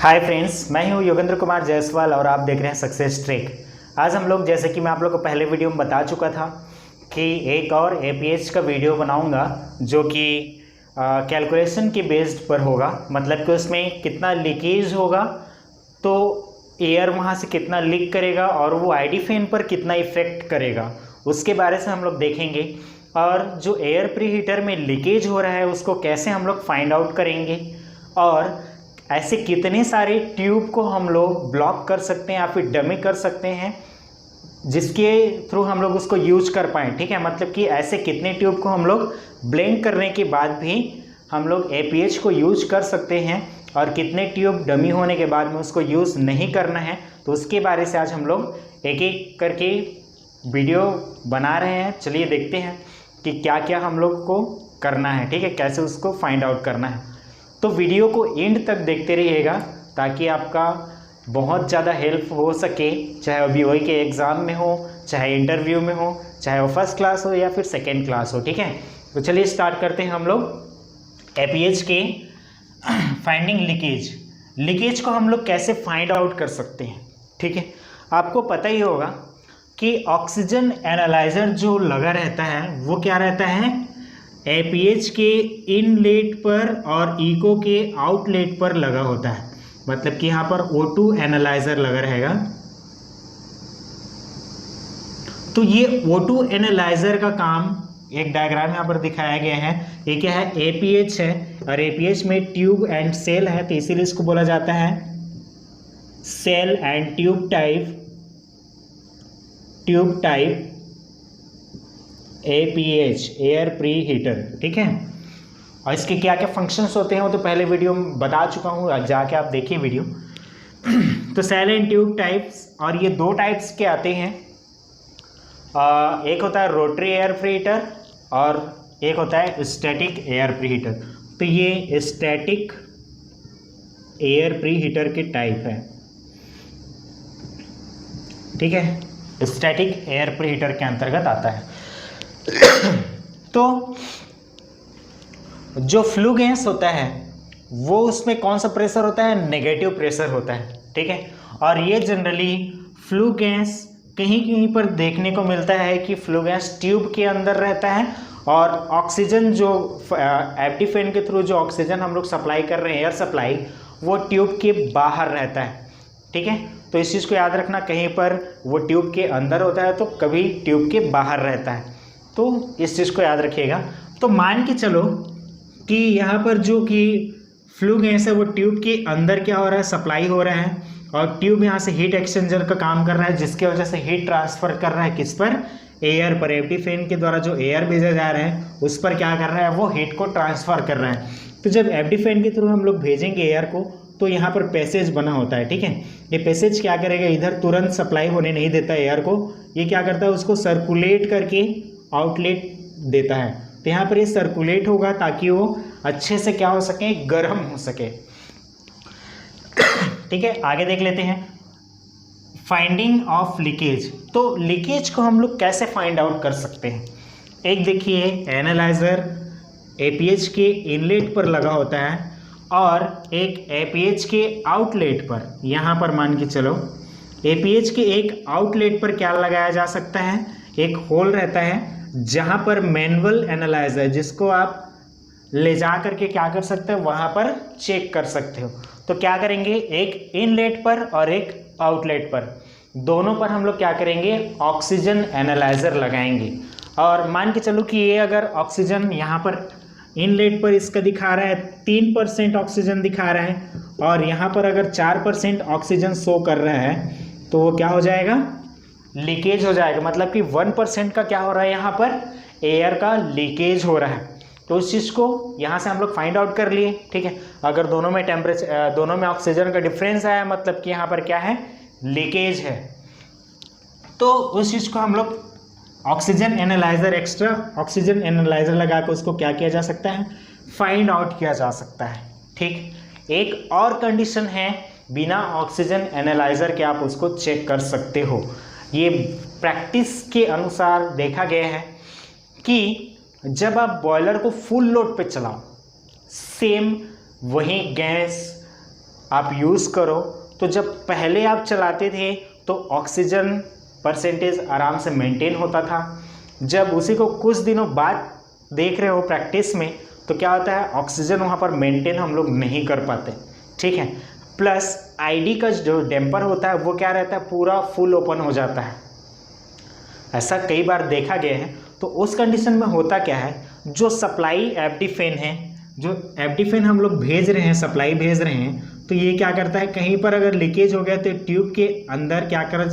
Hi friends, मैं हूं योगेंद्र कुमार जायसवाल और आप देख रहे हैं सक्सेस ट्रैक। आज हम लोग, जैसे कि मैं आप लोग को पहले वीडियो में बता चुका था कि एक और एपीएच का वीडियो बनाऊंगा जो कि कैलकुलेशन के बेस्ड पर होगा। मतलब कि उसमें कितना लीकेज होगा, तो एयर वहाँ से कितना लीक करेगा और वो आईडी फैन पर कितना इफेक्ट करेगा, उसके बारे से हम लोग देखेंगे। और जो एयर प्री हीटर में लीकेज हो रहा है उसको कैसे हम लोग फाइंड आउट करेंगे, और ऐसे कितने सारे ट्यूब को हम लोग ब्लॉक कर सकते हैं या फिर डमी कर सकते हैं जिसके थ्रू हम लोग उसको यूज कर पाएँ। ठीक है, मतलब कि ऐसे कितने ट्यूब को हम लोग ब्लेंड करने के बाद भी हम लोग एपीएच को यूज कर सकते हैं और कितने ट्यूब डमी होने के बाद में उसको यूज़ नहीं करना है। तो उसके बारे से आज हम लोग एक एक करके वीडियो बना रहे हैं। चलिए देखते हैं कि क्या क्या हम लोग को करना है। ठीक है, कैसे उसको फाइंड आउट करना है। तो वीडियो को एंड तक देखते रहिएगा ताकि आपका बहुत ज़्यादा हेल्प हो सके, चाहे वो बीओई के एग्ज़ाम में हो, चाहे इंटरव्यू में हो, चाहे वो फर्स्ट क्लास हो या फिर सेकेंड क्लास हो। ठीक है, तो चलिए स्टार्ट करते हैं हम लोग एपीएच के फाइंडिंग लीकेज को हम लोग कैसे फाइंड आउट कर सकते हैं। ठीक है, आपको पता ही होगा कि ऑक्सीजन एनालाइजर जो लगा रहता है वो क्या रहता है, एपीएच के इनलेट पर और इको के आउटलेट पर लगा होता है। मतलब कि यहाँ पर O2 एनालाइजर लगा रहेगा। तो ये O2 एनालाइजर का काम एक डायग्राम यहाँ पर दिखाया गया है। ये क्या है, एपीएच है और एपीएच में ट्यूब एंड सेल है, तो इसीलिए इसको बोला जाता है shell and tube type APH, air preheater. ठीक है, और इसके क्या क्या फंक्शंस होते हैं वो तो पहले वीडियो में बता चुका हूँ, जाके आप देखिए वीडियो। तो सेल एंड ट्यूब टाइप्स, और ये दो टाइप्स के आते हैं। एक होता है रोटरी एयर प्री हीटर और एक होता है स्टैटिक एयर प्री हीटर। तो ये स्टैटिक एयर प्री हीटर के टाइप है। ठीक है, स्टैटिक एयर प्री हीटर के अंतर्गत आता है। तो जो फ्लू गैस होता है वो उसमें कौन सा प्रेशर होता है, नेगेटिव प्रेशर होता है। ठीक है, और ये जनरली फ्लू गैस कहीं कहीं पर देखने को मिलता है कि फ्लू गैस ट्यूब के अंदर रहता है और ऑक्सीजन जो एफडी फैन के थ्रू जो ऑक्सीजन हम लोग सप्लाई कर रहे हैं, एयर सप्लाई, वो ट्यूब के बाहर रहता है। ठीक है, तो इस चीज़ को याद रखना, कहीं पर वो ट्यूब के अंदर होता है तो कभी ट्यूब के बाहर रहता है, तो इस चीज़ को याद रखिएगा। तो मान के चलो कि यहाँ पर जो कि फ्लू गैस है वो ट्यूब के अंदर क्या हो रहा है, सप्लाई हो रहा है, और ट्यूब यहाँ से हीट एक्सचेंजर का काम कर रहा है जिसकी वजह से हीट ट्रांसफर कर रहा है किस पर, एयर पर। एफडी फैन के द्वारा जो एयर भेजा जा रहा है उस पर क्या कर रहा है, वो हीट को ट्रांसफर कर रहा है। तो जब एफडी फैन के थ्रू हम लोग भेजेंगे एयर को तो यहाँ पर पैसेज बना होता है। ठीक है, ये पैसेज क्या करेगा, इधर तुरंत सप्लाई होने नहीं देता है एयर को, ये क्या करता है, उसको सर्कुलेट करके आउटलेट देता है। तो यहाँ पर ये सर्कुलेट होगा ताकि वो अच्छे से क्या हो सके, गर्म हो सके। ठीक है, आगे देख लेते हैं फाइंडिंग ऑफ लीकेज। तो लीकेज को हम लोग कैसे फाइंड आउट कर सकते हैं। एक देखिए, एनालाइजर एपीएच के इनलेट पर लगा होता है और एक एपीएच के आउटलेट पर, यहाँ पर मान के चलो एपीएच के एक आउटलेट पर क्या लगाया जा सकता है, एक होल रहता है जहाँ पर मैनुअल एनालाइजर, जिसको आप ले जा करके क्या कर सकते हो, वहाँ पर चेक कर सकते हो। तो क्या करेंगे, एक इनलेट पर और एक आउटलेट पर, दोनों पर हम लोग क्या करेंगे, ऑक्सीजन एनालाइजर लगाएंगे। और मान के चलो कि ये अगर ऑक्सीजन यहाँ पर इनलेट पर इसका दिखा रहा है 3% ऑक्सीजन दिखा रहा है और यहाँ पर अगर 4% ऑक्सीजन शो कर रहा है, तो वो क्या हो जाएगा, लीकेज हो जाएगा। मतलब कि 1% का क्या हो रहा है, यहाँ पर एयर का लीकेज हो रहा है। तो उस चीज़ को यहाँ से हम लोग फाइंड आउट कर लिए। ठीक है, अगर दोनों में टेम्परेचर, दोनों में ऑक्सीजन का डिफरेंस आया, मतलब कि यहाँ पर क्या है, लीकेज है। तो उस चीज़ को हम लोग oxygen analyser, extra oxygen analyser लगा कर उसको क्या किया जा सकता है, फाइंड आउट किया जा सकता है। ठीक, एक और कंडीशन है, बिना ऑक्सीजन एनालाइजर के आप उसको चेक कर सकते हो। ये प्रैक्टिस के अनुसार देखा गया है कि जब आप बॉयलर को फुल लोड पे चलाओ, सेम वही गैस आप यूज़ करो तो जब पहले आप चलाते थे तो ऑक्सीजन परसेंटेज आराम से मेंटेन होता था। जब उसी को कुछ दिनों बाद देख रहे हो प्रैक्टिस में तो क्या होता है, ऑक्सीजन वहाँ पर मेंटेन हम लोग नहीं कर पाते, ठीक है। प्लस आईडी का जो डैम्पर होता है वो क्या रहता है, पूरा फुल ओपन हो जाता है। ऐसा कई बार देखा गया है। तो उस कंडीशन में होता क्या है, जो सप्लाई एफडी फैन है, जो एफडी फैन हम लोग भेज रहे हैं, सप्लाई भेज रहे हैं, तो ये क्या करता है, कहीं पर अगर लीकेज हो गया तो ट्यूब के अंदर क्या कर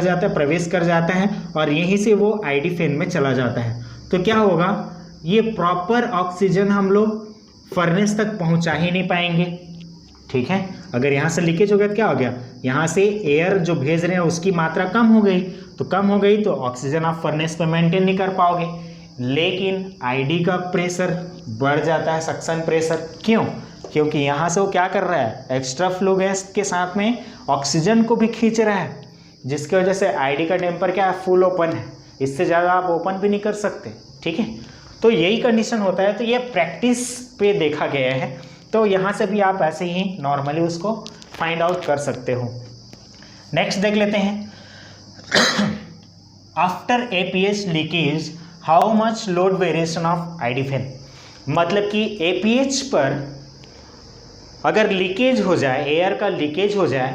जाता है, प्रवेश कर जाता है और यहीं से वो आईडी फैन में चला जाता है। तो क्या होगा, ये प्रॉपर ऑक्सीजन हम लोग फर्नेस तक पहुंचा ही नहीं पाएंगे, ठीक है। अगर यहाँ से लीकेज हो गया तो क्या हो गया, यहाँ से एयर जो भेज रहे हैं उसकी मात्रा कम हो गई, तो कम हो गई तो ऑक्सीजन आप फर्नेस पे मेंटेन नहीं कर पाओगे। लेकिन आईडी का प्रेशर बढ़ जाता है, सक्शन प्रेशर। क्यों? क्योंकि यहाँ से वो क्या कर रहा है, एक्स्ट्रा फ्लो गैस के साथ में ऑक्सीजन को भी खींच रहा है, जिसकी वजह से आईडी का डैम्पर क्या है, फुल ओपन है। इससे ज़्यादा आप ओपन भी नहीं कर सकते, ठीक है। तो यही कंडीशन होता है। तो ये प्रैक्टिस पे देखा गया है। तो यहाँ से भी आप ऐसे ही नॉर्मली उसको फाइंड आउट कर सकते हो। नेक्स्ट देख लेते हैं, after APH leakage how much load variation of ID fan. मतलब कि एपीएच पर अगर लीकेज हो जाए, एयर का लीकेज हो जाए,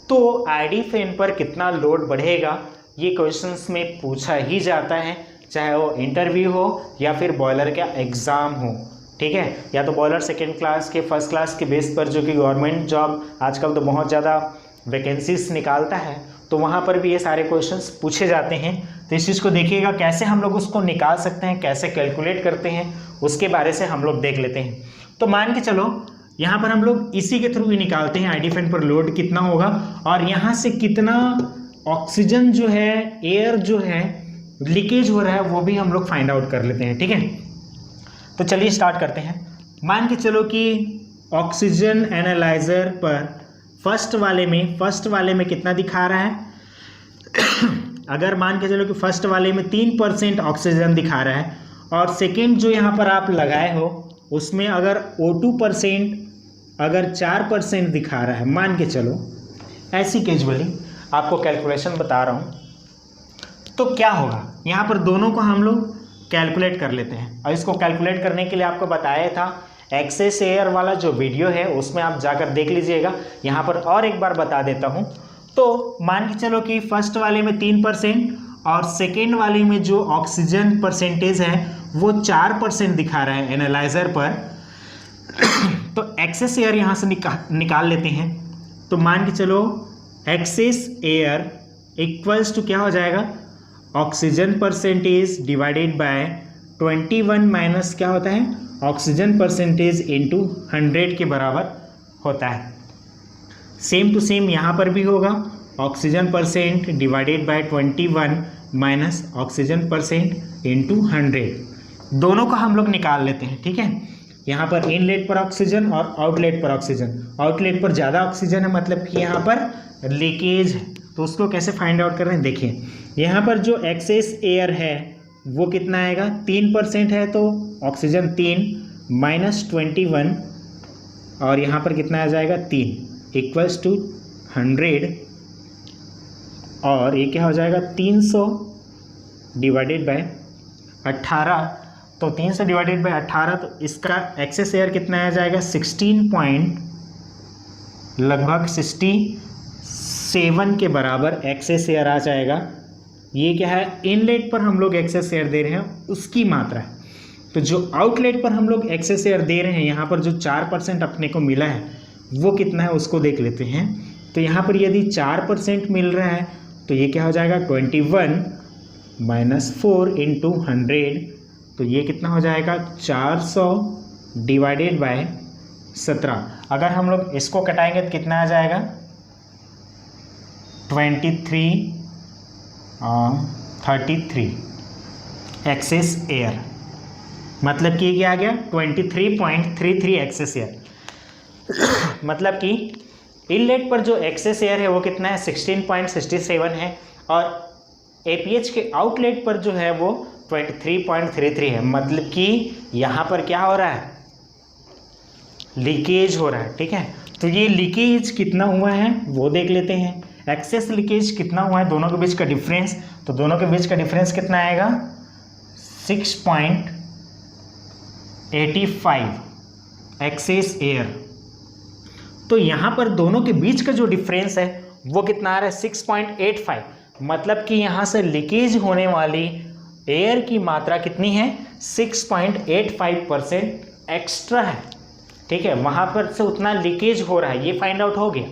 तो आईडी फैन पर कितना लोड बढ़ेगा, ये क्वेश्चंस में पूछा ही जाता है, चाहे वो इंटरव्यू हो या फिर बॉयलर का एग्ज़ाम हो, ठीक है। या तो बॉयलर सेकेंड क्लास के, फर्स्ट क्लास के बेस पर, जो कि गवर्नमेंट जॉब आजकल तो बहुत ज़्यादा वैकेंसीज निकालता है, तो वहाँ पर भी ये सारे क्वेश्चंस पूछे जाते हैं। तो इस चीज़ को देखिएगा, कैसे हम लोग उसको निकाल सकते हैं, कैसे कैलकुलेट करते हैं, उसके बारे से हम लोग देख लेते हैं। तो मान के चलो यहाँ पर हम लोग इसी के थ्रू ही निकालते हैं, आईडी फैन पर लोड कितना होगा और यहाँ से कितना ऑक्सीजन जो है, एयर जो है लीकेज हो रहा है, वो भी हम लोग फाइंड आउट कर लेते हैं, ठीक है। तो चलिए स्टार्ट करते हैं। मान के चलो कि ऑक्सीजन एनालाइजर पर फर्स्ट वाले में कितना दिखा रहा है अगर मान के चलो कि फर्स्ट वाले में 3% ऑक्सीजन दिखा रहा है और सेकेंड जो यहाँ पर आप लगाए हो उसमें अगर O2% अगर 4% दिखा रहा है, मान के चलो, ऐसी कैजुअली आपको कैलकुलेशन बता रहा हूँ, तो क्या होगा, यहाँ पर दोनों को हम लोग कैलकुलेट कर लेते हैं। और इसको कैलकुलेट करने के लिए आपको बताया था एक्सेस एयर वाला जो वीडियो है उसमें आप जाकर देख लीजिएगा। यहाँ पर और एक बार बता देता हूँ। तो मान के चलो कि फर्स्ट वाले में 3% और सेकेंड वाले में जो ऑक्सीजन परसेंटेज है वो 4% दिखा रहा है एनालाइजर पर। तो एक्सेस एयर यहाँ से निकाल लेते हैं। तो मान के चलो एक्सेस एयर इक्वल्स टू क्या हो जाएगा, oxygen percentage divided by 21 minus क्या होता है, ऑक्सीजन परसेंटेज इंटू 100 के बराबर होता है। सेम टू सेम यहाँ पर भी होगा, oxygen percent divided by 21 minus oxygen percent into 100। दोनों का हम लोग निकाल लेते हैं, ठीक है। यहाँ पर इनलेट पर ऑक्सीजन और आउटलेट पर ऑक्सीजन, आउटलेट पर ज़्यादा ऑक्सीजन है, मतलब कि यहाँ पर लीकेज है। तो उसको कैसे फाइंड आउट कर रहे हैं, देखिए यहाँ पर जो एक्सेस एयर है वो कितना आएगा, 3% है, तो ऑक्सीजन 3 माइनस 21 और यहाँ पर कितना आ जाएगा 3 इक्वल्स टू 100 और ये क्या हो जाएगा 300 डिवाइडेड बाय 18। तो 300 डिवाइडेड बाय 18, तो इसका एक्सेस एयर कितना आ जाएगा 67 के बराबर एक्सेस एयर आ जाएगा। ये क्या है, इनलेट पर हम लोग एक्सेस एयर दे रहे हैं उसकी मात्रा है। तो जो आउटलेट पर हम लोग एक्सेस एयर दे रहे हैं, यहाँ पर जो 4% अपने को मिला है वो कितना है उसको देख लेते हैं। तो यहाँ पर यदि 4% मिल रहा है तो ये क्या हो जाएगा 21 माइनस 4 इंटू 100, तो ये कितना हो जाएगा 400 डिवाइडेड बाय 17। अगर हम लोग इसको कटाएंगे तो कितना आ जाएगा 33 एक्सेस एयर, मतलब कि क्या आ गया 23.33 एक्सेस एयर। मतलब कि इनलेट पर जो एक्सेस एयर है वो कितना है 16.67 है और एपीएच के आउटलेट पर जो है वो 23.33 है। मतलब कि यहाँ पर क्या हो रहा है, लीकेज हो रहा है, ठीक है। तो ये लीकेज कितना हुआ है वो देख लेते हैं। एक्सेस लीकेज कितना हुआ है, दोनों के बीच का डिफरेंस, तो दोनों के बीच का डिफरेंस कितना आएगा 6.85 एक्सेस एयर। तो यहाँ पर दोनों के बीच का जो डिफरेंस है वो कितना आ रहा है 6.85, मतलब कि यहाँ से लीकेज होने वाली एयर की मात्रा कितनी है 6.85% एक्स्ट्रा है। ठीक है, वहाँ पर से उतना लीकेज हो रहा है, ये फाइंड आउट हो गया।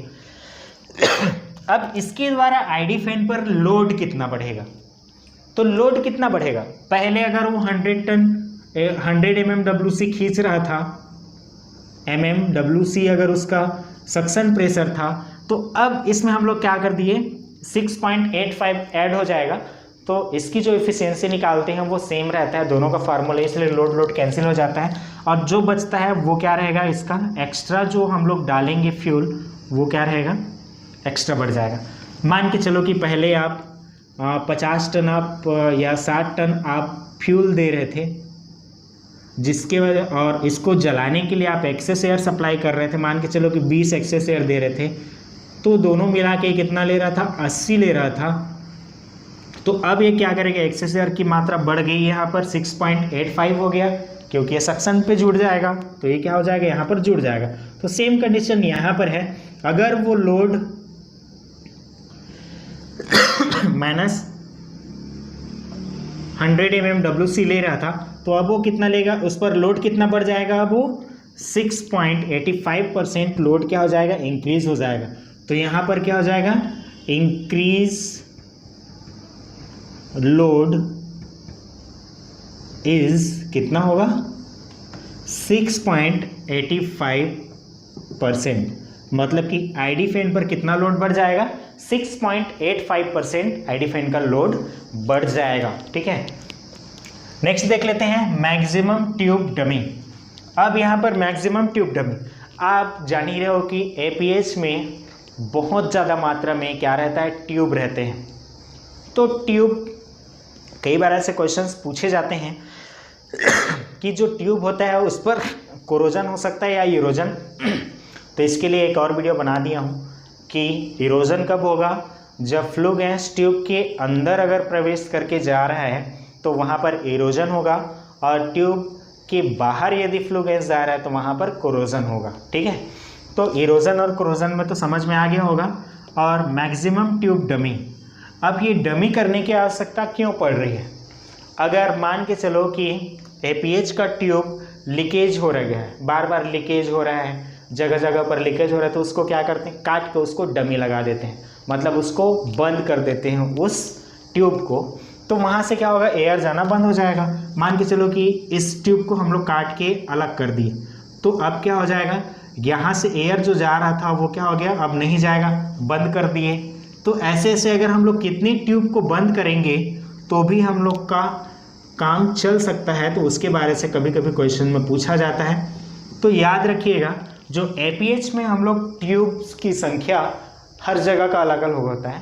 अब इसके द्वारा आईडी फैन पर लोड कितना बढ़ेगा, तो लोड कितना बढ़ेगा, पहले अगर वो 100 MMWC खींच रहा था, MMWC अगर उसका सक्शन प्रेशर था, तो अब इसमें हम लोग क्या कर दिए 6.85 ऐड हो जाएगा, तो इसकी जो इफिशियंसी निकालते हैं वो सेम रहता है, दोनों का फार्मूला, इसलिए लोड कैंसिल हो जाता है और जो बचता है वो क्या रहेगा, इसका एक्स्ट्रा जो हम लोग डालेंगे फ्यूल वो क्या रहेगा एक्स्ट्रा बढ़ जाएगा। मान के चलो कि पहले आप 50 टन आप या 60 टन आप फ्यूल दे रहे थे, जिसके वजह और इसको जलाने के लिए आप एक्सेस एयर सप्लाई कर रहे थे, मान के चलो कि 20 एक्सेस एयर दे रहे थे, तो दोनों मिला के कितना ले रहा था 80 ले रहा था। तो अब ये क्या करेगा, एक्सेस एयर की मात्रा बढ़ गई, यहाँ पर 6.85 हो गया क्योंकि ये सक्शन पे जुड़ जाएगा, तो ये क्या हो जाएगा यहाँ पर जुड़ जाएगा। तो सेम कंडीशन यहाँ पर है, अगर वो लोड माइनस 100 MMWC ले रहा था, तो अब वो कितना लेगा, उस पर लोड कितना बढ़ जाएगा, अब वो 6.85% लोड क्या हो जाएगा इंक्रीज हो जाएगा। तो यहाँ पर क्या हो जाएगा इंक्रीज लोड इज कितना होगा 6.85%, मतलब कि आईडी फैन पर कितना लोड बढ़ जाएगा 6.85% आईडी फैन का लोड बढ़ जाएगा। ठीक है, नेक्स्ट देख लेते हैं मैक्सिमम ट्यूब डमी। अब यहाँ पर मैक्सिमम ट्यूब डमी, आप जान ही रहे हो कि एपीएच में बहुत ज़्यादा मात्रा में क्या रहता है, ट्यूब रहते हैं। तो ट्यूब कई बार ऐसे क्वेश्चंस पूछे जाते हैं कि जो ट्यूब होता है उस पर कोरोजन हो सकता है या इरोजन। तो इसके लिए एक और वीडियो बना दिया हूँ कि इरोजन कब होगा, जब फ्लू गैस ट्यूब के अंदर अगर प्रवेश करके जा रहा है तो वहाँ पर इरोजन होगा, और ट्यूब के बाहर यदि फ्लू गैस जा रहा है तो वहाँ पर कोरोजन होगा। ठीक है, तो इरोजन और कोरोजन में तो समझ में आ गया होगा। और मैक्सिमम ट्यूब डमी, अब ये डमी करने की आवश्यकता क्यों पड़ रही है, अगर मान के चलो कि एपीएच का ट्यूब लीकेज हो रहा है, बार बार लीकेज हो रहा है, जगह जगह पर लीकेज हो रहा है, तो उसको क्या करते हैं काट के उसको डमी लगा देते हैं, मतलब उसको बंद कर देते हैं उस ट्यूब को। तो वहाँ से क्या होगा, एयर जाना बंद हो जाएगा। मान के चलो कि इस ट्यूब को हम लोग काट के अलग कर दिए, तो अब क्या हो जाएगा, यहाँ से एयर जो जा रहा था वो क्या हो गया, अब नहीं जाएगा, बंद कर दिए। तो ऐसे ऐसे अगर हम लोग कितनी ट्यूब को बंद करेंगे तो भी हम लोग का काम चल सकता है, तो उसके बारे से कभी कभी क्वेश्चन में पूछा जाता है। तो याद रखिएगा, जो एपीएच में हम लोग ट्यूब्स की संख्या हर जगह का अलग अलग होता है,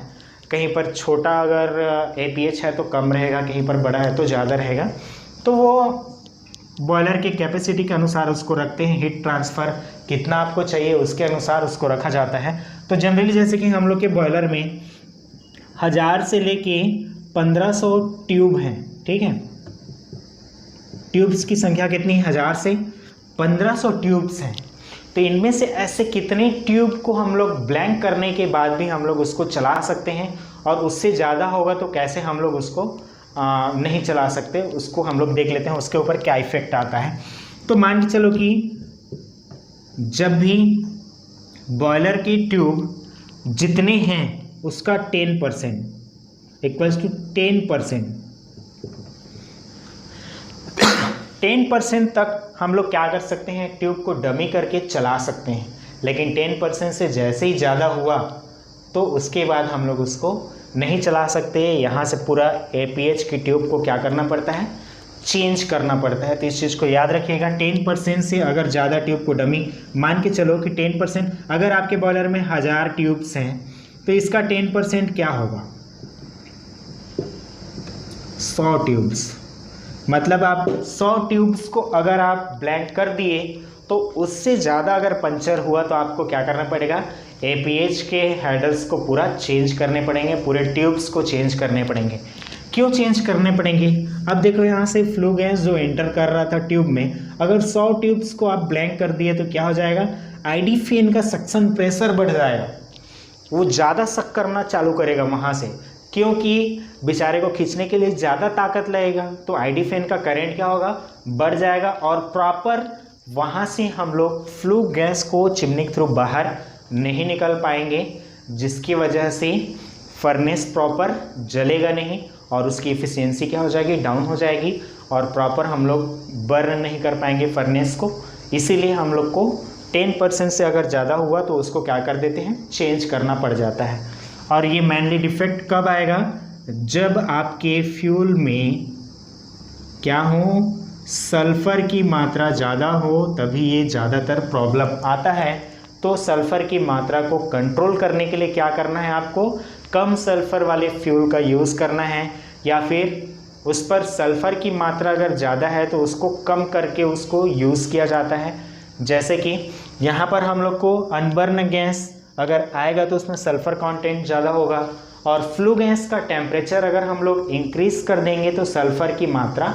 कहीं पर छोटा अगर एपीएच है तो कम रहेगा, कहीं पर बड़ा है तो ज़्यादा रहेगा। तो वो बॉयलर की कैपेसिटी के अनुसार उसको रखते हैं, हीट ट्रांसफ़र कितना आपको चाहिए उसके अनुसार उसको रखा जाता है। तो जनरली जैसे कि हम लोग के बॉयलर में 1000 से लेके 1500 ट्यूब हैं। ठीक है, ट्यूब्स की संख्या कितनी, 1000 से 1500 ट्यूब्स हैं। तो इनमें से ऐसे कितने ट्यूब को हम लोग ब्लैंक करने के बाद भी हम लोग उसको चला सकते हैं, और उससे ज़्यादा होगा तो कैसे हम लोग उसको नहीं चला सकते, उसको हम लोग देख लेते हैं उसके ऊपर क्या इफेक्ट आता है। तो मान के चलो कि जब भी बॉयलर की ट्यूब जितने हैं उसका 10% इक्वल्स टू 10% तक हम लोग क्या कर सकते हैं, ट्यूब को डमी करके चला सकते हैं। लेकिन 10% से जैसे ही ज़्यादा हुआ तो उसके बाद हम लोग उसको नहीं चला सकते। यहाँ से पूरा एपीएच की ट्यूब को क्या करना पड़ता है, चेंज करना पड़ता है। तो इस चीज़ को याद रखिएगा, 10% से अगर ज़्यादा ट्यूब को डमी, मान के चलो कि 10%, अगर आपके बॉयलर में 1000 ट्यूब्स हैं तो इसका 10% क्या होगा 100 ट्यूब्स। मतलब आप 100 ट्यूब्स को अगर आप ब्लैंक कर दिए तो उससे ज़्यादा अगर पंचर हुआ तो आपको क्या करना पड़ेगा, APH के हेडर्स को पूरा चेंज करने पड़ेंगे, पूरे ट्यूब्स को चेंज करने पड़ेंगे। क्यों चेंज करने पड़ेंगे? अब देखो यहाँ से फ्लू गैस जो एंटर कर रहा था ट्यूब में, अगर 100 ट्यूब्स को आप ब्लैंक कर दिए तो क्या हो जाएगा, आईडी फैन का सक्शन प्रेशर बढ़ जाएगा, वो ज़्यादा सक करना चालू करेगा वहाँ से, क्योंकि बेचारे को खींचने के लिए ज़्यादा ताकत लगेगा, तो आईडी फैन का करंट क्या होगा, बढ़ जाएगा और प्रॉपर वहाँ से हम लोग फ्लू गैस को चिमनी के थ्रू बाहर नहीं निकल पाएंगे, जिसकी वजह से फर्नेस प्रॉपर जलेगा नहीं और उसकी एफिशिएंसी क्या हो जाएगी, डाउन हो जाएगी और प्रॉपर हम लोग बर्न नहीं कर पाएंगे फर्नेस को। इसीलिए हम लोग को 10% से अगर ज़्यादा हुआ तो उसको क्या कर देते हैं, चेंज करना पड़ जाता है। और ये मेनली डिफेक्ट कब आएगा, जब आपके फ्यूल में क्या हो, सल्फ़र की मात्रा ज़्यादा हो, तभी ये ज़्यादातर प्रॉब्लम आता है। तो सल्फ़र की मात्रा को कंट्रोल करने के लिए क्या करना है, आपको कम सल्फ़र वाले फ्यूल का यूज़ करना है, या फिर उस पर सल्फ़र की मात्रा अगर ज़्यादा है तो उसको कम करके उसको यूज़ किया जाता है। जैसे कि यहाँ पर हम लोग को अनबर्न गैस अगर आएगा तो उसमें सल्फ़र कंटेंट ज़्यादा होगा, और फ्लू गैस का टेम्परेचर अगर हम लोग इंक्रीज़ कर देंगे तो सल्फ़र की मात्रा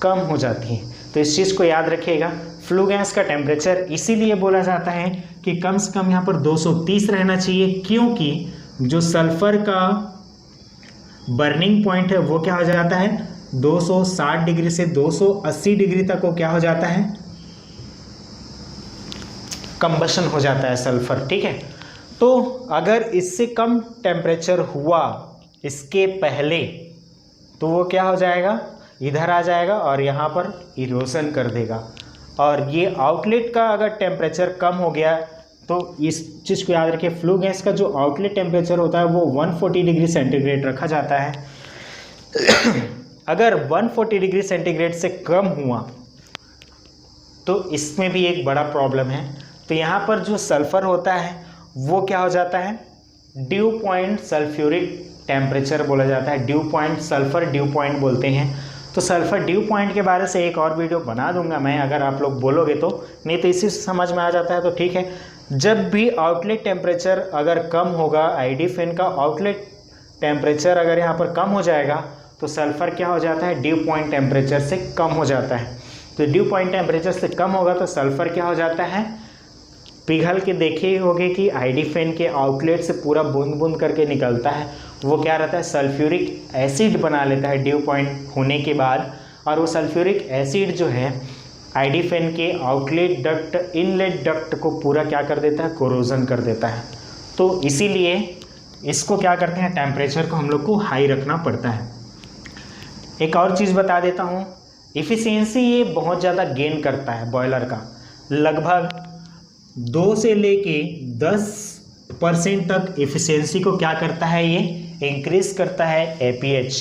कम हो जाती है। तो इस चीज़ को याद रखिएगा। फ्लू गैस का टेम्परेचर इसीलिए बोला जाता है कि कम से कम यहाँ पर 230 रहना चाहिए, क्योंकि जो सल्फ़र का बर्निंग पॉइंट है वो क्या हो जाता है, 260 डिग्री से 280 डिग्री तक वो क्या हो जाता है, कंबशन हो जाता है सल्फ़र। ठीक है, तो अगर इससे कम टेम्परेचर हुआ इसके पहले तो वो क्या हो जाएगा, इधर आ जाएगा और यहाँ पर इरोजन कर देगा। और ये आउटलेट का अगर टेम्परेचर कम हो गया तो इस चीज़ को याद रखिए, फ्लू गैस का जो आउटलेट टेम्परेचर होता है वो 140 डिग्री सेंटीग्रेड रखा जाता है। अगर 140 डिग्री सेंटीग्रेड से कम हुआ तो इसमें भी एक बड़ा प्रॉब्लम है। तो यहाँ पर जो सल्फ़र होता है वो क्या हो जाता है, ड्यू पॉइंट सल्फ्यूरिक टेम्परेचर बोला जाता है, due point, sulphur due point बोलते हैं। तो सल्फ़र ड्यू पॉइंट के बारे से एक और वीडियो बना दूंगा मैं, अगर आप लोग बोलोगे तो, नहीं तो इसी से समझ में आ जाता है तो ठीक है। जब भी आउटलेट टेम्परेचर अगर कम होगा, आईडी फैन का आउटलेट टेम्परेचर अगर यहाँ पर कम हो जाएगा तो सल्फ़र क्या हो जाता है, ड्यू पॉइंट टेम्परेचर से कम हो जाता है। तो ड्यू पॉइंट टेम्परेचर से कम होगा तो सल्फ़र क्या हो जाता है, पिघल के देखे ही होगे कि आईडी फैन के आउटलेट से पूरा बूंद बूंद करके निकलता है, वो क्या रहता है, सल्फ्यूरिक एसिड बना लेता है ड्यू पॉइंट होने के बाद। और वो सल्फ्यूरिक एसिड जो है आईडी फैन के आउटलेट डक्ट, इनलेट डक्ट को पूरा क्या कर देता है, कोरोजन कर देता है। तो इसीलिए इसको क्या करते हैं, टेम्परेचर को हम लोग को हाई रखना पड़ता है। एक और चीज़ बता देता हूँ, इफ़िशियंसी ये बहुत ज़्यादा गेन करता है बॉयलर का, लगभग 2 से लेके 10% तक इफ़िशियंसी को क्या करता है, ये इंक्रीज़ करता है APH।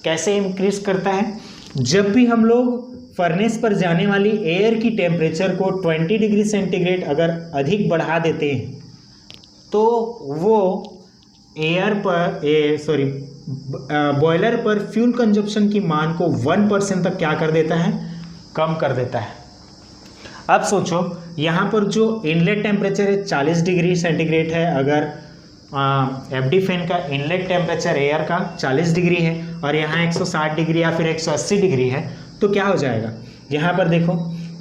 कैसे इंक्रीज़ करता है, जब भी हम लोग फर्नेस पर जाने वाली एयर की टेम्परेचर को 20 डिग्री सेंटीग्रेड अगर अधिक बढ़ा देते हैं तो वो बॉयलर पर फ्यूल कंजप्शन की मान को 1% तक क्या कर देता है, कम कर देता है। अब सोचो यहाँ पर जो इनलेट टेम्परेचर है 40 डिग्री सेंटीग्रेड है, अगर एफडी फैन का इनलेट टेम्परेचर एयर का 40 डिग्री है और यहाँ 160 डिग्री या फिर 180 डिग्री है, तो क्या हो जाएगा, यहाँ पर देखो,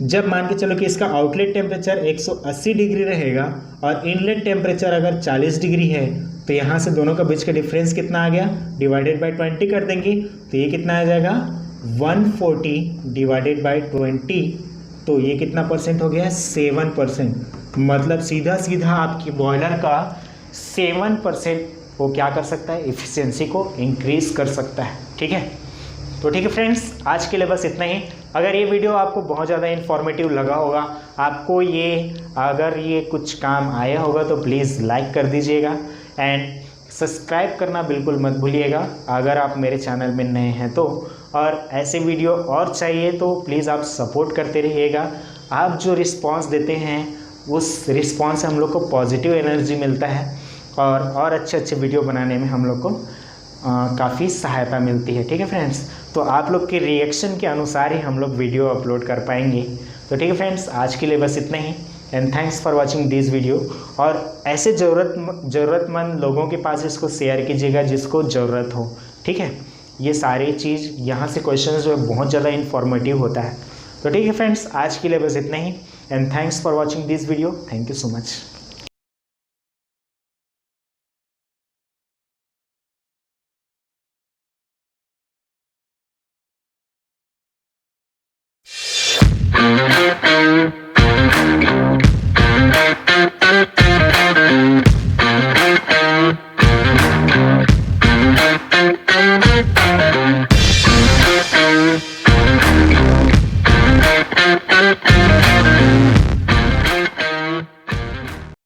जब मान के चलो कि इसका आउटलेट टेम्परेचर 180 डिग्री रहेगा और इनलेट टेम्परेचर अगर 40 डिग्री है, तो यहाँ से दोनों का बीच का डिफरेंस कितना आ गया, डिवाइडेड बाई 20 कर देंगे तो ये कितना आ जाएगा, 140 डिवाइडेड बाई 20, तो ये कितना परसेंट हो गया, 7%। मतलब सीधा सीधा आपकी बॉयलर का 7% वो क्या कर सकता है, इफ़िशियंसी को इंक्रीज़ कर सकता है। ठीक है, तो ठीक है फ्रेंड्स, आज के लिए बस इतना ही। अगर ये वीडियो आपको बहुत ज़्यादा इन्फॉर्मेटिव लगा होगा, आपको ये अगर ये कुछ काम आया होगा तो प्लीज़ लाइक कर दीजिएगा एंड सब्सक्राइब करना बिल्कुल मत भूलिएगा अगर आप मेरे चैनल में नए हैं तो। और ऐसे वीडियो और चाहिए तो प्लीज़ आप सपोर्ट करते रहिएगा। आप जो रिस्पांस देते हैं उस रिस्पांस से हम लोग को पॉजिटिव एनर्जी मिलता है और अच्छे अच्छे वीडियो बनाने में हम लोग को काफ़ी सहायता मिलती है। ठीक है फ्रेंड्स, तो आप लोग के रिएक्शन के अनुसार ही हम लोग वीडियो अपलोड कर पाएंगे। तो ठीक है फ्रेंड्स, आज के लिए बस इतना ही and thanks for watching this video. और ऐसे ज़रूरतमंद लोगों के पास इसको शेयर कीजिएगा जिसको ज़रूरत हो। ठीक है, ये सारी चीज़ यहाँ से क्वेश्चन जो है बहुत ज़्यादा इन्फॉर्मेटिव होता है। तो ठीक है फ्रेंड्स, आज के लिए बस इतना ही and thanks for watching this video. Thank you so much.